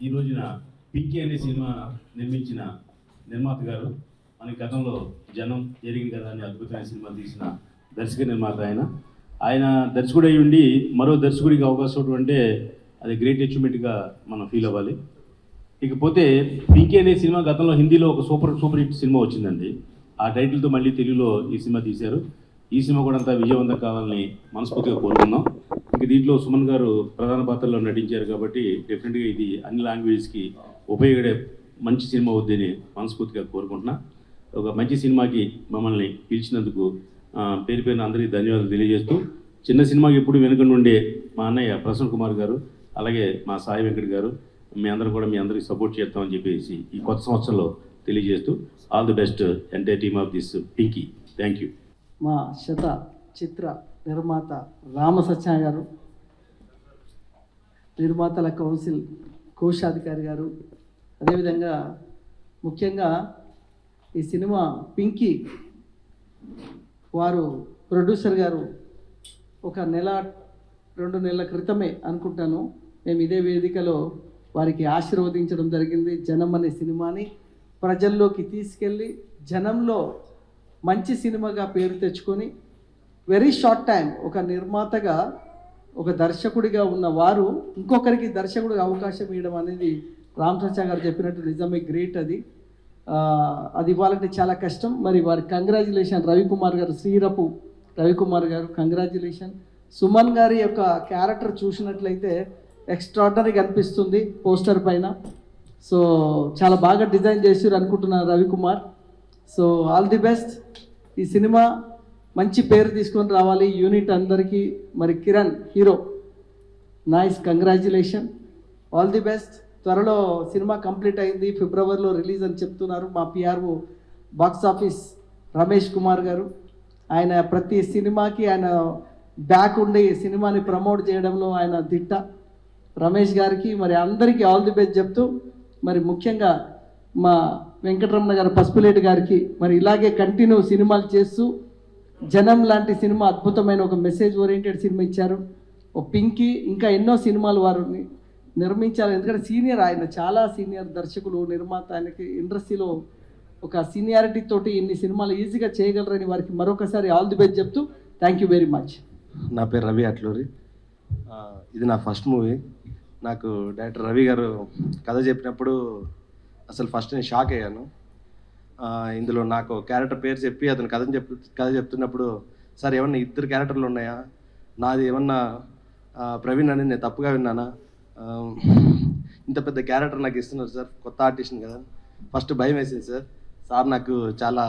ఈ రోజున పింకీ అనే సినిమా నిర్మించిన నిర్మాత గారు మన గతంలో జనం జరిగింది కదా అని అద్భుతమైన సినిమా తీసిన దర్శక నిర్మాత ఆయన దర్శకుడు అయి ఉండి మరో దర్శకుడికి అవకాశం అంటే అది గ్రేట్ అచీవ్మెంట్గా మనం ఫీల్ అవ్వాలి. ఇకపోతే పింకీ అనే సినిమా గతంలో హిందీలో ఒక సూపర్ హిట్ సినిమా వచ్చిందండి. ఆ టైటిల్తో మళ్ళీ తెలుగులో ఈ సినిమా తీశారు. ఈ సినిమా కూడా అంతా విజయవంతం కావాలని మనస్ఫూర్తిగా కోరుకున్నాం. ఇంక దీంట్లో సుమన్ గారు ప్రధాన పాత్రలో నటించారు కాబట్టి డెఫినెట్గా ఇది అన్ని లాంగ్వేజ్కి ఉపయోగపడే మంచి సినిమా అవుద్దని మనస్ఫూర్తిగా కోరుకుంటున్నా. ఒక మంచి సినిమాకి మమ్మల్ని పిలిచినందుకు పేరు పేరున అందరికీ ధన్యవాదాలు తెలియజేస్తూ, చిన్న సినిమాకి ఎప్పుడు వెనుక నుండే మా అన్నయ్య ప్రసన్న కుమార్ గారు, అలాగే మా సాయి వెంకట్ గారు, మీ అందరికీ సపోర్ట్ చేస్తామని చెప్పేసి ఈ కొత్త సంవత్సరంలో తెలియజేస్తూ all the best entire team of this Pinky. Thank you. మా శత చిత్ర నిర్మాత రామ సత్య గారు, నిర్మాతల కౌన్సిల్ కోశాధికారి గారు, అదేవిధంగా ముఖ్యంగా ఈ సినిమా పింకీ వారు ప్రొడ్యూసర్ గారు ఒక 1-2 నెలల క్రితమే అనుకుంటాను మేము ఇదే వేదికలో వారికి ఆశీర్వదించడం జరిగింది. జనం అనే సినిమాని ప్రజల్లోకి తీసుకెళ్ళి జనంలో మంచి సినిమాగా పేరు తెచ్చుకొని వెరీ షార్ట్ టైం ఒక నిర్మాతగా ఒక దర్శకుడిగా ఉన్న వారు ఇంకొకరికి దర్శకుడిగా అవకాశం ఇవ్వడం అనేది రామ్ సత్య గారు చెప్పినట్టు నిజమే గ్రేట్. అది ఇవ్వాలంటే చాలా కష్టం. మరి వారి కంగ్రాచులేషన్ రవికుమార్ గారు, శ్రీరపు రవికుమార్ గారు కంగ్రాచులేషన్. సుమన్ గారి యొక్క క్యారెక్టర్ చూసినట్లయితే ఎక్స్ట్రాడినరీగా అనిపిస్తుంది పోస్టర్ పైన. సో చాలా బాగా డిజైన్ చేసారు అనుకుంటున్నాను Ravikumar. So all the best. ఈ సినిమా మంచి పేరు తీసుకొని రావాలి యూనిట్ అందరికీ. మరి Kiran hero, nice, congratulation, all the best. త్వరలో సినిమా కంప్లీట్ అయింది, ఫిబ్రవరిలో రిలీజ్ అని చెప్తున్నారు మా PRO box office Ramesh Kumar గారు. ఆయన ప్రతి సినిమాకి ఆయన బ్యాక్ ఉండి సినిమాని ప్రమోట్ చేయడంలో ఆయన దిట్ట. రమేష్ గారికి మరి అందరికీ ఆల్ ది బెస్ట్ చెప్తూ, మరి ముఖ్యంగా మా వెంకటరమణ గారు పసుపులేటి గారికి మరి ఇలాగే కంటిన్యూ సినిమాలు చేస్తూ జనం లాంటి సినిమా అద్భుతమైన ఒక మెసేజ్ ఓరియంటెడ్ సినిమా ఇచ్చారు. ఓ పింకీ ఇంకా ఎన్నో సినిమాలు వారు నిర్మించారు. ఎందుకంటే సీనియర్, ఆయన చాలా సీనియర్ దర్శకులు, నిర్మాత. ఆయనకి ఇండస్ట్రీలో ఒక సీనియారిటీ తోటి ఇన్ని సినిమాలు ఈజీగా చేయగలరని వారికి మరొకసారి ఆల్ ది బెస్ట్ చెప్తూ థ్యాంక్ యూ వెరీ మచ్. నా పేరు రవి అట్లూరి. ఇది నా ఫస్ట్ మూవీ. నాకు డైరెక్టర్ రవి గారు కథ చెప్పినప్పుడు అసలు ఫస్ట్ నేను షాక్ అయ్యాను. ఇందులో నాకు క్యారెక్టర్ పేరు చెప్పి అతను కథ చెప్తున్నప్పుడు, సార్ ఏమన్నా 2 క్యారెక్టర్లు ఉన్నాయా, నాది ఏమన్నా ప్రవీణ్ అని నేను తప్పుగా విన్నానా, ఇంత పెద్ద క్యారెక్టర్ నాకు ఇస్తున్నారు సార్, కొత్త ఆర్టిస్ట్ని కదా. ఫస్ట్ భయం వేసింది సార్. సార్ నాకు చాలా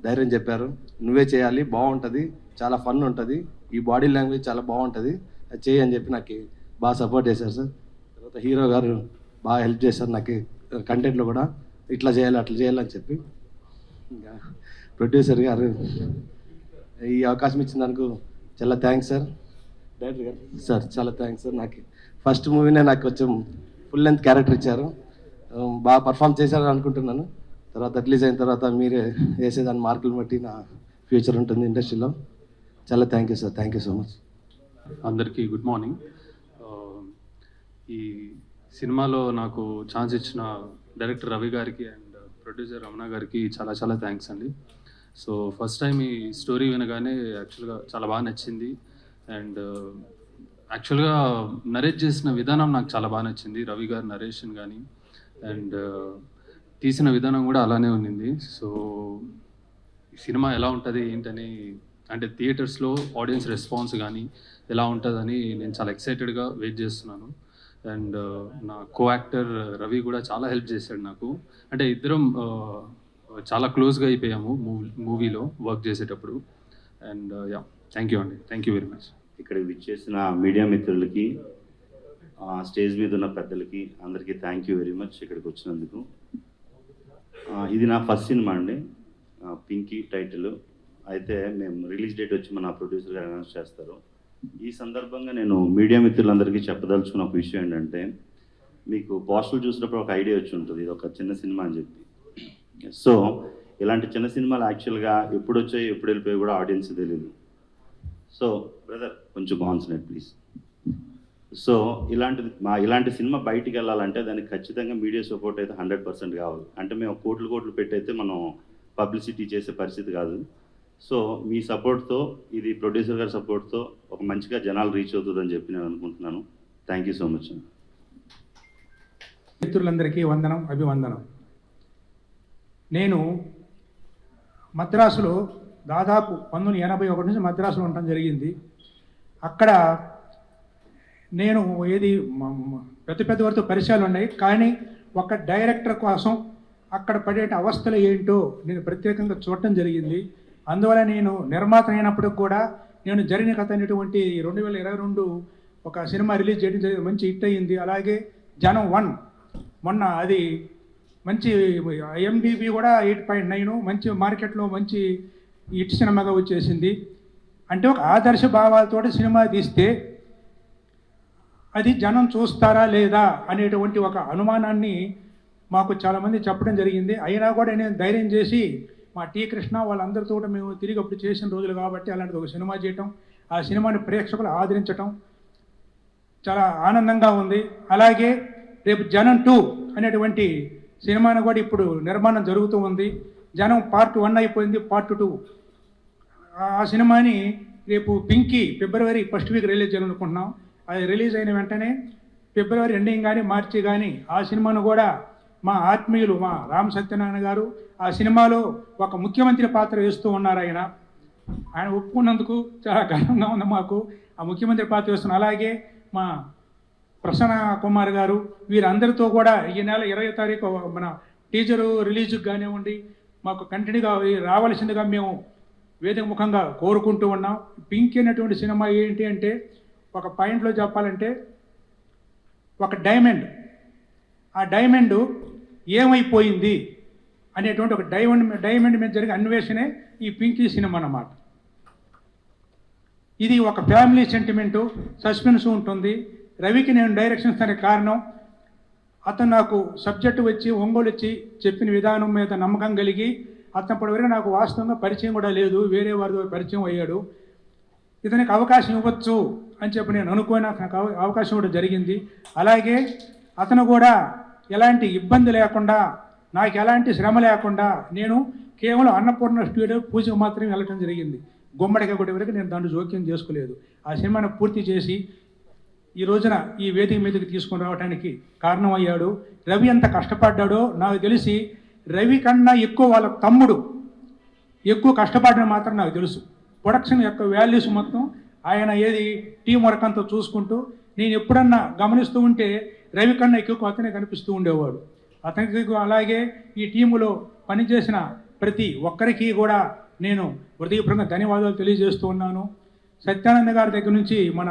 ధైర్యం చెప్పారు, నువ్వే చేయాలి, బాగుంటుంది, చాలా ఫన్ ఉంటుంది, ఈ బాడీ లాంగ్వేజ్ చాలా బాగుంటుంది, అది చేయి అని చెప్పి నాకు బాగా సపోర్ట్ చేశారు సార్. తర్వాత హీరో గారు బాగా హెల్ప్ చేశారు నాకు కంటెంట్లో కూడా, ఇట్లా చేయాలి అట్లా చేయాలని చెప్పి. ఇంకా ప్రొడ్యూసర్ గారు ఈ అవకాశం ఇచ్చినందుకు చాలా థ్యాంక్స్ సార్. డైరెక్టర్ గారు సార్ చాలా థ్యాంక్స్ సార్. నాకు ఫస్ట్ మూవీనే నాకు కొంచెం ఫుల్ లెంత్ క్యారెక్టర్ ఇచ్చారు, బాగా పర్ఫామ్ చేశారని అనుకుంటున్నాను. తర్వాత రిలీజ్ అయిన తర్వాత మీరే వేసేదాన్ని మార్కులు బట్టి నా ఫ్యూచర్ ఉంటుంది ఇండస్ట్రీలో. చాలా thank you sir, thank you so much. అందరికీ గుడ్ మార్నింగ్. ఈ సినిమాలో నాకు ఛాన్స్ ఇచ్చిన డైరెక్టర్ రవి గారికి అండ్ ప్రొడ్యూసర్ రమణ గారికి చాలా చాలా థ్యాంక్స్ అండి. సో ఫస్ట్ టైం ఈ స్టోరీ వినగానే యాక్చువల్గా చాలా బాగా నచ్చింది. అండ్ యాక్చువల్గా నరేట్ చేసిన విధానం నాకు చాలా బాగా నచ్చింది, రవి గారి నరేషన్ కానీ, అండ్ తీసిన విధానం కూడా అలానే ఉన్నింది. సో ఈ సినిమా ఎలా ఉంటుంది ఏంటని, అంటే థియేటర్స్లో ఆడియన్స్ రెస్పాన్స్ కానీ ఎలా ఉంటుందని నేను చాలా ఎక్సైటెడ్గా వెయిట్ చేస్తున్నాను. అండ్ నా కో యాక్టర్ రవి కూడా చాలా హెల్ప్ చేశాడు నాకు. అంటే ఇద్దరం చాలా క్లోజ్గా అయిపోయాము మూవీలో వర్క్ చేసేటప్పుడు. అండ్ యా, థ్యాంక్ యూ అండి, థ్యాంక్ యూ వెరీ మచ్. ఇక్కడికి విచ్చేసిన మీడియా మిత్రులకి, స్టేజ్ మీద ఉన్న పెద్దలకి అందరికీ థ్యాంక్ యూ వెరీ మచ్ ఇక్కడికి వచ్చినందుకు. ఇది నా ఫస్ట్ సినిమా అండి, పింకీ టైటిల్. అయితే మేము రిలీజ్ డేట్ వచ్చి మన ప్రొడ్యూసర్ గారు అనౌన్స్ చేస్తారు. ఈ సందర్భంగా నేను మీడియా మిత్రులందరికీ చెప్పదలుచుకున్న ఒక విషయం ఏంటంటే, మీకు పోస్టర్లు చూసినప్పుడు ఒక ఐడియా వచ్చి ఉంటుంది ఇది ఒక చిన్న సినిమా అని చెప్పి. సో ఇలాంటి చిన్న సినిమాలు యాక్చువల్గా ఎప్పుడు వచ్చాయి ఎప్పుడు వెళ్ళిపోయి కూడా ఆడియన్స్ తెలియదు. సో బ్రదర్ కొంచెం కాన్సన్ట్రేట్ ప్లీజ్. సో ఇలాంటి సినిమా బయటికి వెళ్ళాలంటే దానికి ఖచ్చితంగా మీడియా సపోర్ట్ అయితే 100% కావాలి. అంటే మేము కోట్లు పెట్టయితే మనం పబ్లిసిటీ చేసే పరిస్థితి కాదు. సో మీ సపోర్ట్తో, ఇది ప్రొడ్యూసర్ గారి సపోర్ట్తో ఒక మంచిగా జనాలు రీచ్ అవుతుందని చెప్పి నేను అనుకుంటున్నాను. Thank you so much. మిత్రులందరికీ వందనం, అభివందనం. నేను మద్రాసులో దాదాపు 1981 నుంచి మద్రాసులో ఉండటం జరిగింది. అక్కడ నేను పెద్ద వారితో పరిచయాలు ఉన్నాయి, కానీ ఒక డైరెక్టర్ కోసం అక్కడ పడే అవస్థలు ఏంటో నేను ప్రత్యేకంగా చూడటం జరిగింది. అందువల్ల నేను నిర్మాత అయినప్పటికి కూడా నేను జరిగిన కథ అనేటువంటి 2022 ఒక సినిమా రిలీజ్ చేయడం జరిగింది. మంచి హిట్ అయ్యింది. అలాగే జనం 1 మొన్న అది మంచి IMDb కూడా 8.9 మంచి మార్కెట్లో మంచి హిట్ సినిమాగా వచ్చేసింది. అంటే ఒక ఆదర్శ భావాలతో సినిమా తీస్తే అది జనం చూస్తారా లేదా అనేటువంటి ఒక అనుమానాన్ని మాకు చాలామంది చెప్పడం జరిగింది. అయినా కూడా నేను ధైర్యం చేసి మా టీ కృష్ణ వాళ్ళందరితో కూడా మేము తిరిగి అప్పుడు చేసిన రోజులు కాబట్టి అలాంటిది ఒక సినిమా చేయటం, ఆ సినిమాని ప్రేక్షకులు ఆదరించటం చాలా ఆనందంగా ఉంది. అలాగే రేపు జనం 2 అనేటువంటి సినిమాను కూడా ఇప్పుడు నిర్మాణం జరుగుతూ ఉంది. జనం పార్ట్ 1 అయిపోయింది, పార్ట్ 2 ఆ సినిమాని రేపు పింకీ ఫిబ్రవరి 1st వీక్ రిలీజ్ చేయాలనుకుంటున్నాం. అది రిలీజ్ అయిన వెంటనే ఫిబ్రవరి ఎండింగ్ కానీ మార్చి కానీ ఆ సినిమాను కూడా మా ఆత్మీయులు మా రామ్ సత్యనారాయణ గారు ఆ సినిమాలో ఒక ముఖ్యమంత్రి పాత్ర వేస్తూ ఉన్నారు. ఆయన ఒప్పుకున్నందుకు చాలా గర్వంగా ఉంది మాకు, ఆ ముఖ్యమంత్రి పాత్ర వేస్తున్నారు. అలాగే మా ప్రసన్న కుమార్ గారు వీరందరితో కూడా ఈ నెల 20వ తారీఖు మన టీజరు రిలీజ్కి కానివ్వండి మాకు కంటిన్యూగా రావాల్సిందిగా మేము వేదిక ముఖంగా కోరుకుంటూ ఉన్నాం. పింక్ అనేటువంటి సినిమా ఏంటి అంటే ఒక పాయింట్లో చెప్పాలంటే ఒక డైమండ్, ఆ డైమండ్ ఏమైపోయింది అనేటువంటి ఒక డైమండ్ మీద జరిగే అన్వేషణే ఈ పింకీ సినిమా అన్నమాట. ఇది ఒక ఫ్యామిలీ సెంటిమెంటు, సస్పెన్స్ ఉంటుంది. రవికి నేను డైరెక్షన్ ఇస్తానికి కారణం అతను నాకు సబ్జెక్టు వచ్చి ఒంగోలు వచ్చి చెప్పిన విధానం మీద నమ్మకం కలిగి అతను ఇప్పటివరకు నాకు వాస్తవంగా పరిచయం కూడా లేదు, వేరే వారితో పరిచయం అయ్యాడు. ఇతనికి అవకాశం ఇవ్వచ్చు అని చెప్పి నేను అనుకోని నాకు అవకాశం కూడా జరిగింది. అలాగే అతను కూడా ఎలాంటి ఇబ్బంది లేకుండా నాకు ఎలాంటి శ్రమ లేకుండా నేను కేవలం అన్నపూర్ణ స్టూడియో పూజకు మాత్రమే వెళ్ళటం జరిగింది. గుమ్మడికాయ కొట్టే వరకు నేను దాంట్లో జోక్యం చేసుకోలేదు. ఆ సినిమాను పూర్తి చేసి ఈ రోజున ఈ వేదిక మీదకి తీసుకొని రావడానికి కారణమయ్యాడు. రవి ఎంత కష్టపడ్డాడో నాకు తెలిసి రవి కన్నా ఎక్కువ వాళ్ళ తమ్ముడు ఎక్కువ కష్టపడిన మాత్రం నాకు తెలుసు. ప్రొడక్షన్ యొక్క వాల్యూస్ మొత్తం ఆయన ఏది టీం వర్క్ అంతా చూసుకుంటూ నేను ఎప్పుడన్నా గమనిస్తూ ఉంటే రవి కన్నా ఎక్కువ అతనే కనిపిస్తూ ఉండేవాడు. అతనికి అలాగే ఈ టీములో పనిచేసిన ప్రతి ఒక్కరికి కూడా నేను హృదయపూర్వకంగా ధన్యవాదాలు తెలియజేస్తూ ఉన్నాను. సత్యానంద గారి దగ్గర నుంచి మన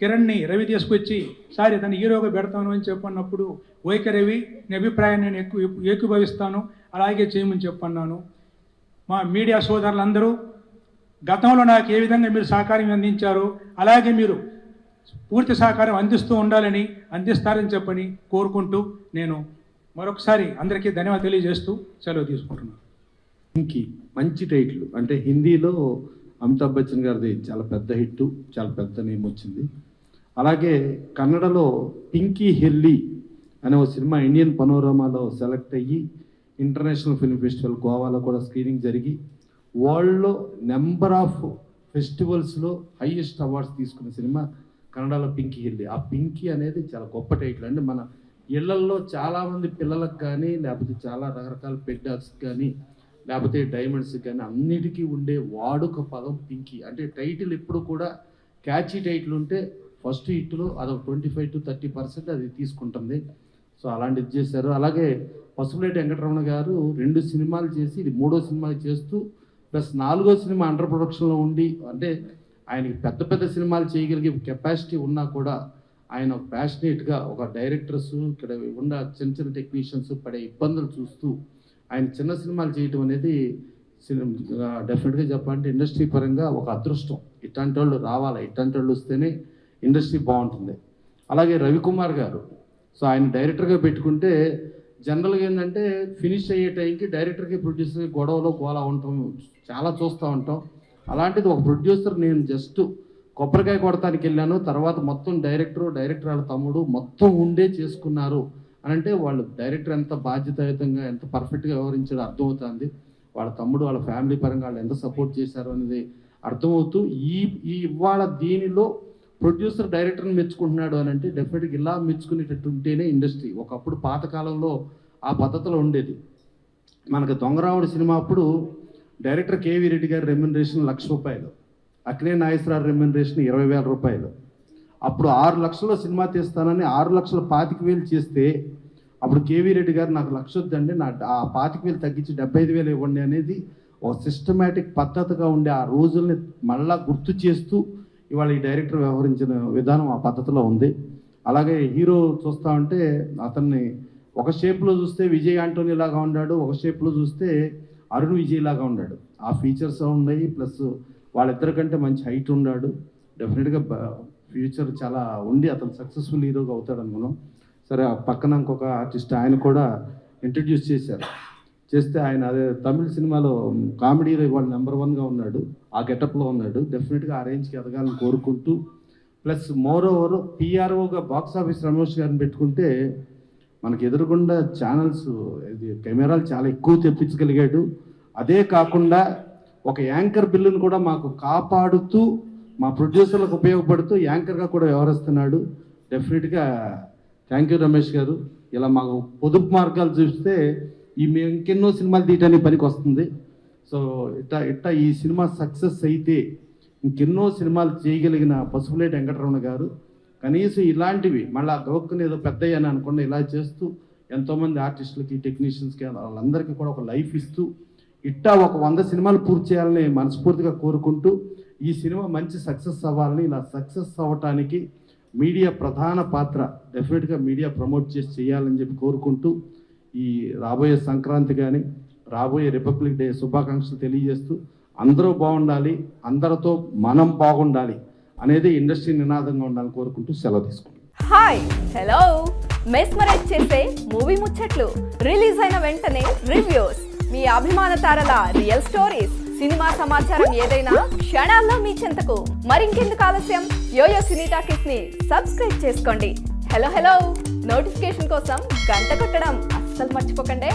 కిరణ్ని రవి తీసుకొచ్చి సార్ ఇతను హీరోగా పెడతాను అని చెప్పన్నప్పుడు ఓకే రవి నీ అభిప్రాయాన్ని నేను ఏకీభవిస్తాను, అలాగే చేయమని చెప్పన్నాను. మా మీడియా సోదరులందరూ గతంలో నాకు ఏ విధంగా మీరు సహకారం అందించారో అలాగే మీరు పూర్తి సహకారం అందిస్తూ ఉండాలని, అందిస్తారని చెప్పని కోరుకుంటూ నేను మరొకసారి అందరికీ ధన్యవాదాలు తెలియజేస్తూ సెలవు తీసుకుంటున్నాను. పింకీ మంచి టైటిల్, అంటే హిందీలో అమితాబ్ బచ్చన్ గారిది చాలా పెద్ద హిట్, చాలా పెద్ద నేమ్ వచ్చింది. అలాగే కన్నడలో పింకీ హెల్లి అనే ఒక సినిమా ఇండియన్ పనోరమాలో సెలెక్ట్ అయ్యి ఇంటర్నేషనల్ ఫిల్మ్ ఫెస్టివల్ గోవాలో కూడా స్క్రీనింగ్ జరిగి వరల్డ్లో నెంబర్ ఆఫ్ ఫెస్టివల్స్లో హైయెస్ట్ అవార్డ్స్ తీసుకున్న సినిమా కన్నడలో పింకీ హెల్లి. ఆ పింకీ అనేది చాలా గొప్ప టైటిల్. అంటే మన ఇళ్లల్లో చాలామంది పిల్లలకు కానీ లేకపోతే చాలా రకరకాల పెట్ డాగ్స్కి కానీ లేకపోతే డైమండ్స్కి కానీ అన్నిటికీ ఉండే వాడుక పదం పింకీ. అంటే టైటిల్ ఎప్పుడు కూడా క్యాచీ టైటిల్ ఉంటే ఫస్ట్ హిట్లో అదొక 25 to 30% అది తీసుకుంటుంది. సో అలాంటిది చేశారు. అలాగే పసుపులేటి వెంకటరమణ గారు 2 సినిమాలు చేసి ఇది 3వ సినిమా చేస్తూ ప్లస్ 4వ సినిమా అండర్ ప్రొడక్షన్లో ఉండి, అంటే ఆయనకి పెద్ద పెద్ద సినిమాలు చేయగలిగే కెపాసిటీ ఉన్నా కూడా ఆయన ప్యాషనేట్గా ఒక డైరెక్టర్స్ ఇక్కడ ఉన్న చిన్న చిన్న టెక్నీషియన్స్ పడే ఇబ్బందులు చూస్తూ ఆయన చిన్న సినిమాలు చేయటం అనేది డెఫినెట్గా చెప్పాలంటే ఇండస్ట్రీ పరంగా ఒక అదృష్టం. ఇట్లాంటి వాళ్ళు రావాలి, ఇట్లాంటి వాళ్ళు వస్తేనే ఇండస్ట్రీ బాగుంటుంది. అలాగే రవికుమార్ గారు, సో ఆయన డైరెక్టర్గా పెట్టుకుంటే జనరల్గా ఏంటంటే ఫినిష్ అయ్యే టైంకి డైరెక్టర్కి ప్రొడ్యూసర్కి గొడవలో గోలా ఉంటాం, చాలా చూస్తూ ఉంటాం. అలాంటిది ఒక ప్రొడ్యూసర్ నేను జస్ట్ కొబ్బరికాయ కొడటానికి వెళ్ళాను, తర్వాత మొత్తం డైరెక్టర్ వాళ్ళ తమ్ముడు మొత్తం ఉండే చేసుకున్నారు అని అంటే వాళ్ళు డైరెక్టర్ ఎంత బాధ్యతాయుతంగా ఎంత పర్ఫెక్ట్గా వ్యవహరించాడో అర్థమవుతుంది. వాళ్ళ తమ్ముడు వాళ్ళ ఫ్యామిలీ పరంగా వాళ్ళు ఎంత సపోర్ట్ చేశారు అనేది అర్థమవుతూ ఈ ఇవాళ దీనిలో ప్రొడ్యూసర్ డైరెక్టర్ని మెచ్చుకుంటున్నాడు అని అంటే డెఫినెట్గా ఇలా మెచ్చుకునేటట్టు ఉంటేనే ఇండస్ట్రీ. ఒకప్పుడు పాతకాలంలో ఆ పద్ధతిలో ఉండేది. మనకు దొంగరాముడు సినిమా అప్పుడు డైరెక్టర్ కేవీ రెడ్డి గారి రెమ్యునరేషన్ ₹1,00,000, అక్కినే నాగేశ్వరరావు రెమ్యునరేషన్ ₹20,000. అప్పుడు 6 లక్షల్లో సినిమా తీస్తానని 6,25,000 చేస్తే అప్పుడు కేవీ రెడ్డి గారు నాకు 1,00,000 వద్దండి, నా ఆ 25,000 తగ్గించి 75,000 ఇవ్వండి అనేది ఒక సిస్టమేటిక్ పద్ధతిగా ఉండే ఆ రోజుల్ని మళ్ళా గుర్తు చేస్తూ ఇవాళ ఈ డైరెక్టర్ వ్యవహరించిన విధానం ఆ పద్ధతిలో ఉంది. అలాగే హీరో చూస్తా ఉంటే అతన్ని ఒక షేప్లో చూస్తే విజయ్ ఆంటోనీ లాగా ఉన్నాడు, ఒక షేప్లో చూస్తే అరుణ్ విజయ్ లాగా ఉన్నాడు. ఆ ఫీచర్స్ ఉన్నాయి, ప్లస్ వాళ్ళిద్దరికంటే మంచి హైట్ ఉన్నాడు. డెఫినెట్గా ఫ్యూచర్ చాలా ఉండి అతను సక్సెస్ఫుల్ హీరోగా అవుతాడు అనుకున్నాం. సరే, ఆ పక్కన ఇంకొక ఆర్టిస్ట్ ఆయన కూడా ఇంట్రడ్యూస్ చేస్తే ఆయన అదే తమిళ సినిమాలో కామెడీలో ఇవాళ నెంబర్ 1గా ఉన్నాడు, ఆ గెటప్లో ఉన్నాడు. డెఫినెట్గా ఆ రేంజ్కి ఎదగాలని కోరుకుంటూ, ప్లస్ మోర్ ఓవర్ పిఆర్ఓగా బాక్స్ ఆఫీస్ రమేష్ గారిని పెట్టుకుంటే మనకి ఎదురుగుండా ఛానల్స్ కెమెరాలు చాలా ఎక్కువ తెప్పించగలిగాడు. అదే కాకుండా ఒక యాంకర్ బిల్లును కూడా మాకు కాపాడుతూ మా ప్రొడ్యూసర్లకు ఉపయోగపడుతూ యాంకర్గా కూడా వ్యవహరిస్తున్నాడు. డెఫినెట్గా థ్యాంక్ యూ రమేష్ గారు. ఇలా మాకు పొదుపు మార్గాలు చూస్తే మేము ఇంకెన్నో సినిమాలు తీయడానికి పనికి వస్తుంది. సో ఇట్టా ఈ సినిమా సక్సెస్ అయితే ఇంకెన్నో సినిమాలు చేయగలిగిన పసుపులేటి వెంకటరమణ గారు కనీసం ఇలాంటివి మళ్ళీ గౌక్కుని ఏదో పెద్దయ్యాను అనుకుండా ఇలా చేస్తూ ఎంతోమంది ఆర్టిస్టులకి టెక్నీషియన్స్కి వాళ్ళందరికీ కూడా ఒక లైఫ్ ఇస్తూ ఇట్టా ఒక 100 సినిమాలు పూర్తి చేయాలని మనస్ఫూర్తిగా కోరుకుంటూ ఈ సినిమా మంచి సక్సెస్ అవ్వాలని, ఇలా సక్సెస్ అవ్వటానికి మీడియా ప్రధాన పాత్ర డెఫినెట్గా మీడియా ప్రమోట్ చేసి చేయాలని చెప్పి కోరుకుంటూ ఈ రాబోయే సంక్రాంతి కానీ రాబోయే రిపబ్లిక్ డే శుభాకాంక్షలు తెలియజేస్తూ అందరూ బాగుండాలి, అందరితో మనం బాగుండాలి అనేది ఇండస్ట్రీ నినాదంగా ఉండాలని కోరుకుంటూ సెలవు తీసుకుంటాం. హాయ్ హలో మెస్మరైజ్ చేసే మూవీ ముచ్చట్లు, రిలీజ్ అయిన వెంటనే రివ్యూస్, మీ అభిమాన తారల రియల్ స్టోరీస్, సినిమా సమాచారం ఏదైనా క్షణాల్లో మీ చెంతకు. మరింకెందుకు ఆలస్యం, యోయో సినీ టాకీస్ ని సబ్స్క్రైబ్ చేసుకోండి. హలో నోటిఫికేషన్ కోసం గంట కొట్టడం అస్సలు మర్చిపోకండి.